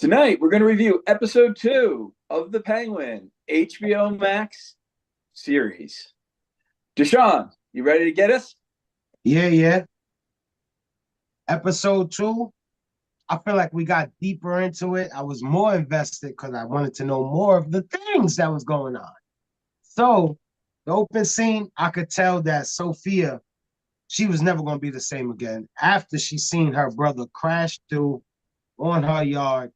Tonight, we're going to review episode 2 of The Penguin HBO Max series. Deshaun, you ready to get us? Yeah. Episode 2, I feel like we got deeper into it. I was more invested because I wanted to know more of the things that was going on. So the open scene, I could tell that Sophia, she was never going to be the same again. After she seen her brother crash through on her yard,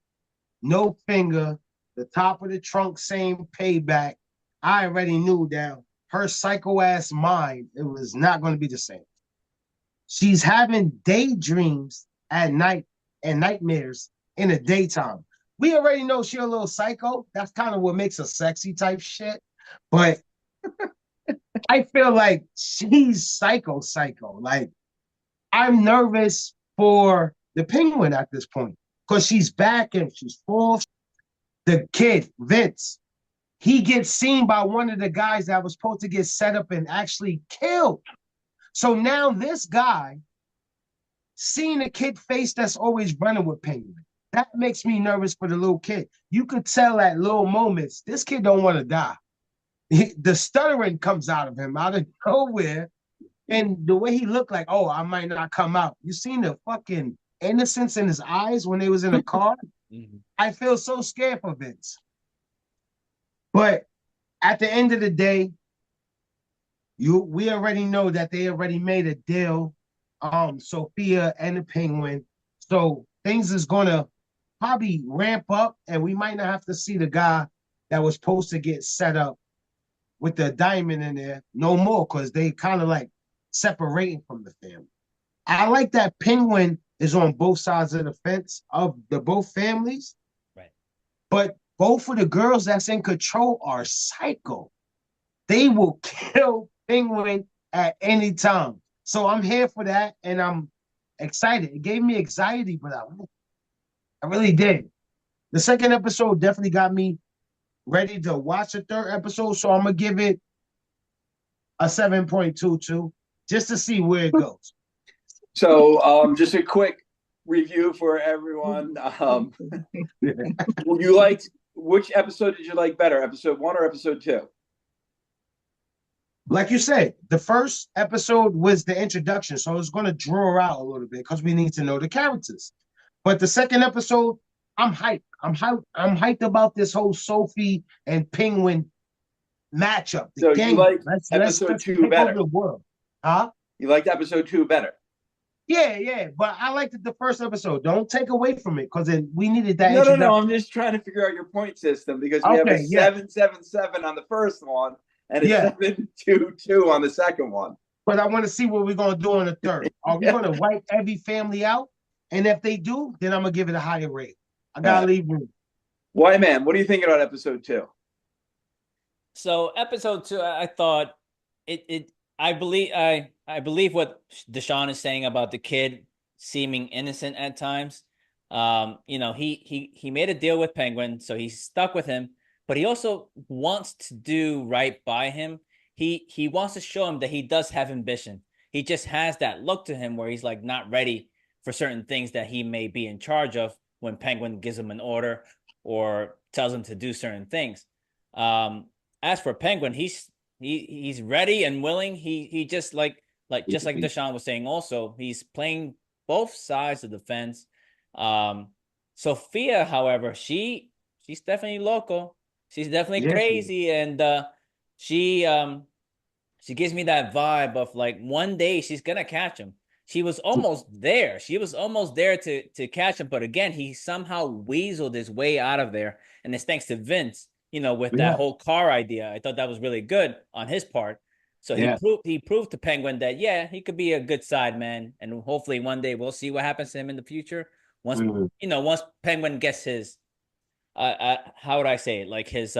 no finger, the top of the trunk, same payback. I already knew that her psycho ass mind, it was not going to be the same. She's having daydreams at night and nightmares in the daytime. We already know she's a little psycho. That's kind of what makes her sexy type shit. But I feel like she's psycho. Like, I'm nervous for the penguin at this point because she's back and she's full. The kid, Vince, he gets seen by one of the guys that was supposed to get set up and actually killed. So now this guy seeing a kid face that's always running with Penguin. That makes me nervous for the little kid. You could tell at little moments, this kid don't want to die. The stuttering comes out of him out of nowhere. And the way he looked like, oh, I might not come out. You seen the fucking innocence in his eyes when they was in a car? I feel so scared for Vince. But at the end of the day, we already know that they already made a deal, Sophia and the Penguin. So things is gonna probably ramp up, and we might not have to see the guy that was supposed to get set up with the diamond in there no more, because they kind of like separating from the family. I like that Penguin is on both sides of the fence of the both families, Right. but both of the girls that's in control are psycho. They will kill Penguin at any time. So I'm here for that, and I'm excited. It gave me anxiety, but I really did. The second episode definitely got me ready to watch the third episode, so I'm gonna give it a 7.22 just to see where it goes. So, just a quick review for everyone. You liked which episode did you like better, episode 1 or episode 2? Like you said, the first episode was the introduction, so it's going to draw out a little bit because we need to know the characters. But the second episode, I'm hyped. I'm hyped about this whole Sophie and Penguin matchup. The So you gang. liked Let's episode 2 take over better. the world. Huh? You liked episode 2 better. Yeah. But I liked the first episode. Don't take away from it because we needed that No. introduction. I'm just trying to figure out your point system because we have a Okay, yeah. 777 on the first one and a Yeah. 722 on the second one. But I want to see what we're going to do on the third. Are we going to wipe every family out? And if they do, then I'm going to give it a higher rate. I got to leave room. Why, man? What do you think about episode 2? So episode 2, I thought I believe what Deshaun is saying about the kid seeming innocent at times. He made a deal with Penguin, so he's stuck with him, but he also wants to do right by him. He wants to show him that he does have ambition. He just has that look to him where he's like not ready for certain things that he may be in charge of when Penguin gives him an order or tells him to do certain things. As for Penguin, he's ready and willing. He just like Deshaun was saying also, he's playing both sides of the fence. Sophia, however, she's definitely local. She's definitely crazy, and she gives me that vibe of like one day she's gonna catch him. She was almost there. She was almost there to catch him, but again, he somehow weaseled his way out of there, and it's thanks to Vince. With that whole car idea. I thought that was really good on his part. So he proved to Penguin that, he could be a good side man. And hopefully one day we'll see what happens to him in the future. Once, once Penguin gets his, how would I say it? Like his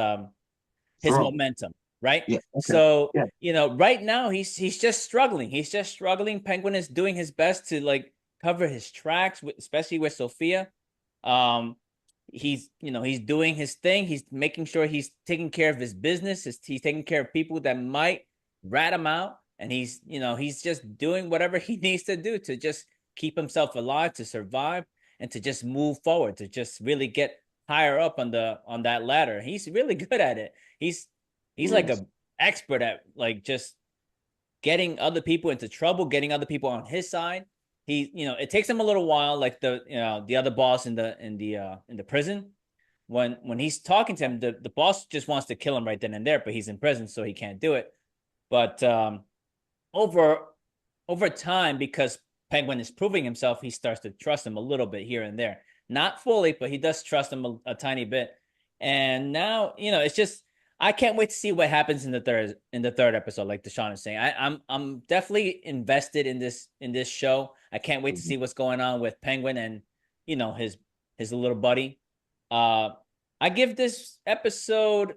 momentum, right? Yeah, okay. So, right now he's just struggling. He's just struggling. Penguin is doing his best to like cover his tracks, especially with Sophia. He's doing his thing. He's making sure he's taking care of his business. He's taking care of people that might rat him out. And he's just doing whatever he needs to do to just keep himself alive, to survive. and to just move forward, to just really get higher up on that ladder. He's really good at it. He's like a expert at like just getting other people into trouble, getting other people on his side. He, it takes him a little while, like the other boss in the prison. When he's talking to him, the boss just wants to kill him right then and there, but he's in prison, so he can't do it. But over time, because Penguin is proving himself, he starts to trust him a little bit here and there. Not fully, but he does trust him a tiny bit. And now, it's just, I can't wait to see what happens in the third episode, like Deshaun is saying. I'm definitely invested in this show. I can't wait to see what's going on with Penguin and his little buddy. I give this episode,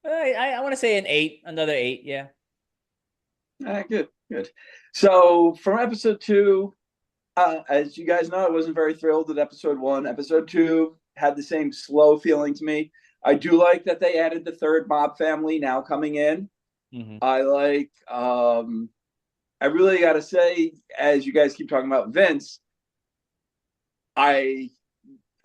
I want to say an 8, another 8, yeah. Good. So from episode 2, as you guys know, I wasn't very thrilled with episode 1. Episode 2 had the same slow feeling to me. I do like that they added the third mob family now coming in. Mm-hmm. I really got to say, as you guys keep talking about Vince, I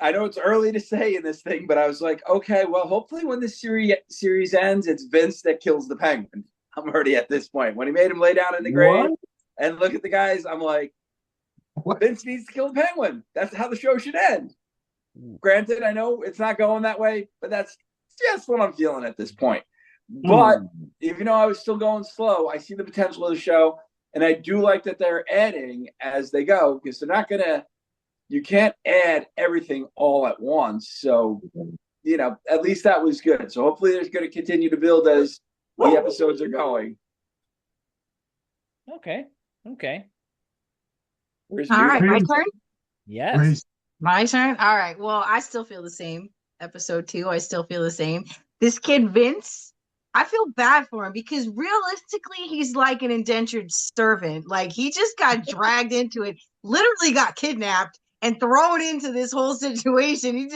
know it's early to say in this thing, but I was like, okay, well, hopefully when this series ends, it's Vince that kills the Penguin. I'm already at this point. When he made him lay down in the grave and look at the guys, I'm like, Vince needs to kill the Penguin. That's how the show should end. Granted, I know it's not going that way, but that's just what I'm feeling at this point. But even though I was still going slow, I see the potential of the show, and I do like that they're adding as they go, because they're not going to, you can't add everything all at once. So, at least that was good. So hopefully there's going to continue to build as the episodes are going. Okay. All right, my turn? Yes. My turn? All right. Well, I still feel the same. Episode 2, I still feel the same. This kid, Vince, I feel bad for him because realistically, he's like an indentured servant. Like, he just got dragged into it, literally got kidnapped and thrown into this whole situation.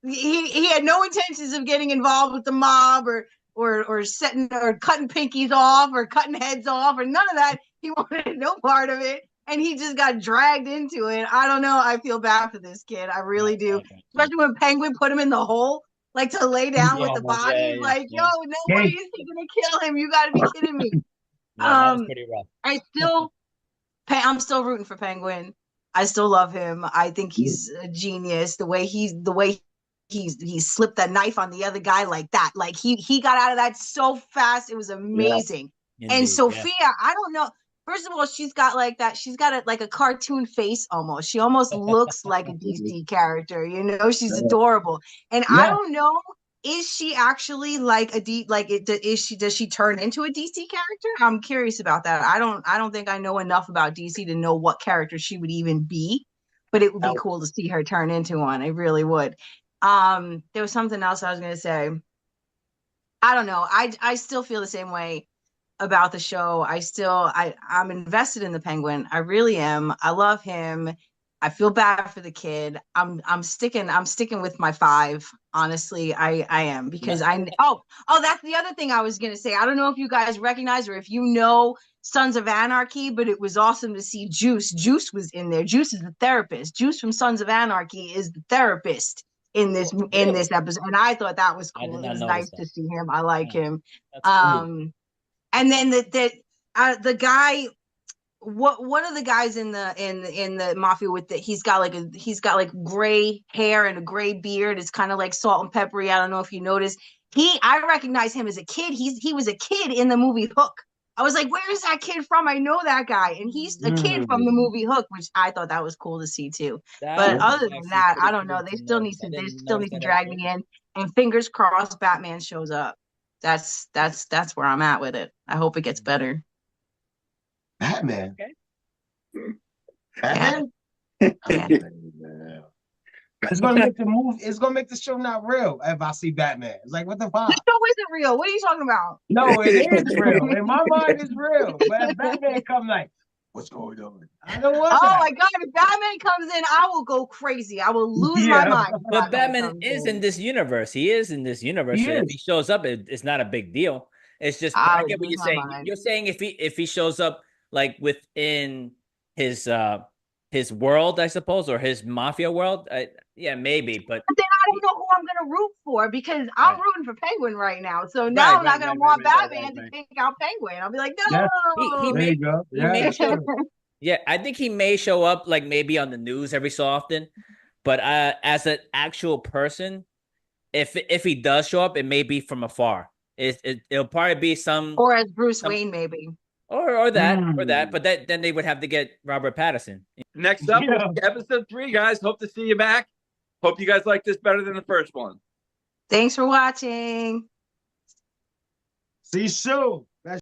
He had no intentions of getting involved with the mob or setting or cutting pinkies off or cutting heads off or none of that. He wanted no part of it. And he just got dragged into it. I don't know. I feel bad for this kid. I really do. Especially when Penguin put him in the hole, like to lay down with the body. Yo, no way is he gonna kill him. You gotta be kidding me. That was pretty rough. I'm still rooting for Penguin. I still love him. I think he's a genius. The way he slipped that knife on the other guy like that. Like he got out of that so fast. It was amazing. Yeah. And Sophia, I don't know. First of all, she's got like that. She's got like a cartoon face almost. She almost looks like a DC character. She's adorable. And I don't know, is she actually like does she turn into a DC character? I'm curious about that. I don't think I know enough about DC to know what character she would even be, but it would be cool to see her turn into one. It really would. There was something else I was going to say. I don't know. I still feel the same way about the show. I'm invested in the Penguin. I really am. I love him. I feel bad for the kid. I'm sticking with my 5. Honestly, I am, because that's the other thing I was gonna say. I don't know if you guys recognize or if you know Sons of Anarchy, but it was awesome to see Juice. Juice was in there. Juice is the therapist. Juice from Sons of Anarchy is the therapist in this episode, and I thought that was cool. It was nice to see him. I like him. Cool. And then the guy, one of the guys in the mafia he's got like gray hair and a gray beard. It's kind of like salt and peppery. I don't know if you noticed. I recognize him as a kid. He was a kid in the movie Hook. I was like, where is that kid from? I know that guy, and he's a kid from the movie Hook, which I thought that was cool to see too. But other than that, I don't know. They still need to drag me in, and fingers crossed, Batman shows up. That's where I'm at with it. I hope it gets better. Batman. Okay. Batman? Yeah. It's gonna make the move. It's gonna make the show not real if I see Batman. It's like, what the fuck? The show isn't real. What are you talking about? No, it is real. In my mind, it's real. But if Batman come like, what's going on? I don't want that. My God, if Batman comes in, I will go crazy. I will lose my mind. But Batman is in this universe. He is in this universe. If he shows up, it's not a big deal. It's just, I get what you're saying. You're saying if he shows up like within his his world, I suppose, or his mafia world. Yeah, maybe, but then I don't know who I'm gonna root for because I'm right. rooting for Penguin right now. So now I'm not gonna want Batman to take out Penguin. I'll be like, Yeah. he no. There may you go. he Yeah, may that's show. true. Yeah, I think he may show up like maybe on the news every so often, but as an actual person, if he does show up, it may be from afar. It'll probably be Or as Bruce some Wayne, maybe. or that, Mm. but that then they would have to get Robert Pattinson. Next up, Yeah. episode 3, guys. Hope to see you back. Hope you guys like this better than the first one. Thanks for watching. See you soon.